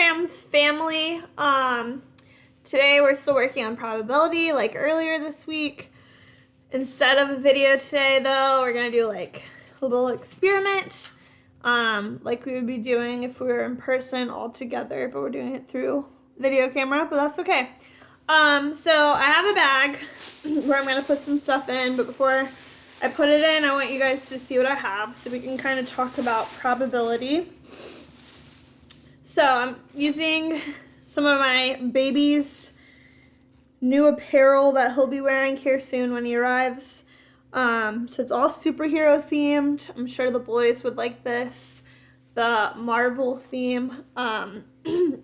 Crayons family. Today we're still working on probability like earlier this week. Instead of a video today though, we're gonna do like a little experiment like we would be doing if we were in person all together, but we're doing it through video camera, but that's okay. So I have a bag where I'm gonna put some stuff in, but before I put it in, I want you guys to see what I have so we can kind of talk about probability. So I'm using some of my baby's new apparel that he'll be wearing here soon when he arrives. So it's all superhero themed. I'm sure the boys would like this, the Marvel theme.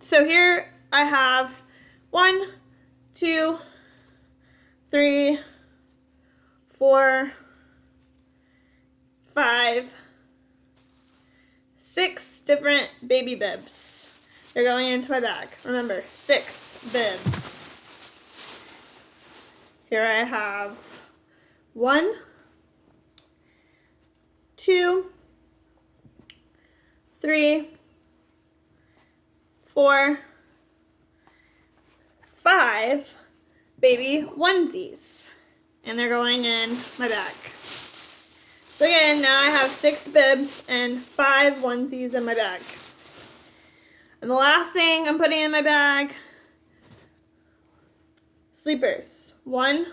So here I have 1, 2, 3, 4, 5, 6 different baby bibs. They're going into my bag. Remember, 6 bibs. Here I have 1, 2, 3, 4, 5 baby onesies. And they're going in my bag. So again, now I have 6 bibs and 5 onesies in my bag. And the last thing I'm putting in my bag, sleepers. 1,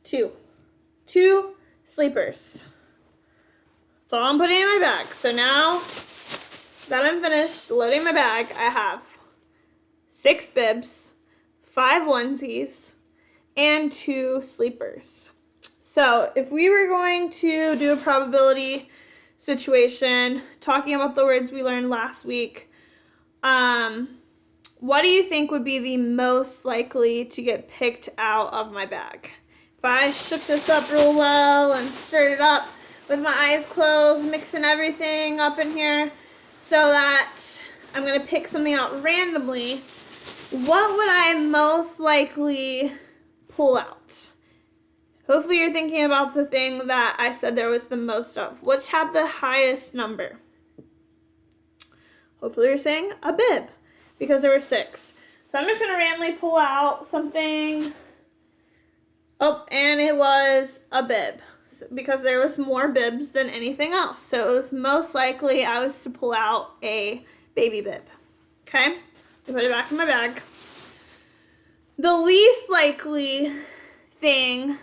2. 2 sleepers. That's all I'm putting in my bag. So now that I'm finished loading my bag, I have 6 bibs, 5 onesies, and 2 sleepers. So if we were going to do a probability situation, talking about the words we learned last week, what do you think would be the most likely to get picked out of my bag? If I shook this up real well and stirred it up with my eyes closed, mixing everything up in here so that I'm going to pick something out randomly, what would I most likely pull out? Hopefully you're thinking about the thing that I said there was the most of. Which had the highest number? Hopefully you're saying a bib, because there were 6. So I'm just going to randomly pull out something. Oh, and it was a bib, because there was more bibs than anything else. So it was most likely I was to pull out a baby bib. Okay? I put it back in my bag. The least likely thing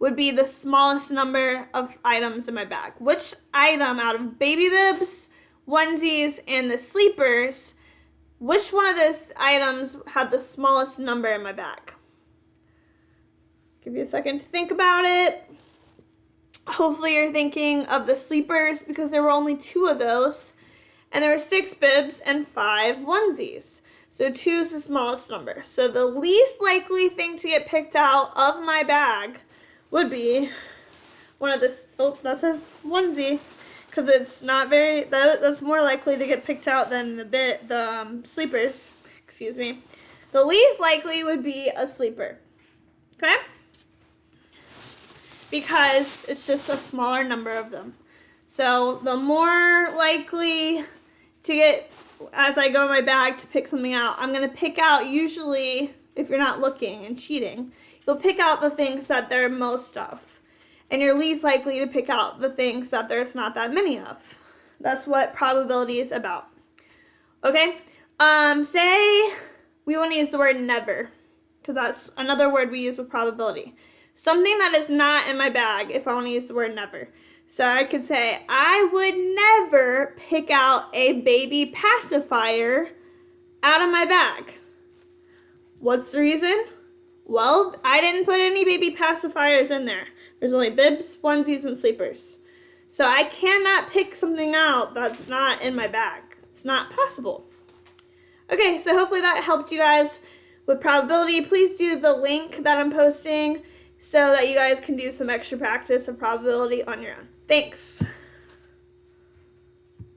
would be the smallest number of items in my bag. Which item out of baby bibs, onesies, and the sleepers, which one of those items had the smallest number in my bag? Give you a second to think about it. Hopefully you're thinking of the sleepers, because there were only 2 of those, and there were 6 bibs and 5 onesies. So 2 is the smallest number. So the least likely thing to get picked out of my bag would be one of this. Oh, that's a onesie, because it's not very. That's more likely to get picked out than the sleepers. Excuse me. The least likely would be a sleeper. Okay. Because it's just a smaller number of them. So the more likely to get, as I go in my bag to pick something out, I'm going to pick out, usually, if you're not looking and cheating, you'll pick out the things that there are most of. And you're least likely to pick out the things that there's not that many of. That's what probability is about. Okay? Say we want to use the word never, because that's another word we use with probability. Something that is not in my bag if I want to use the word never. So I could say, I would never pick out a baby pacifier out of my bag. What's the reason? Well, I didn't put any baby pacifiers in there. There's only bibs, onesies, and sleepers. So I cannot pick something out that's not in my bag. It's not possible. Okay, so hopefully that helped you guys with probability. Please do the link that I'm posting so that you guys can do some extra practice of probability on your own. Thanks.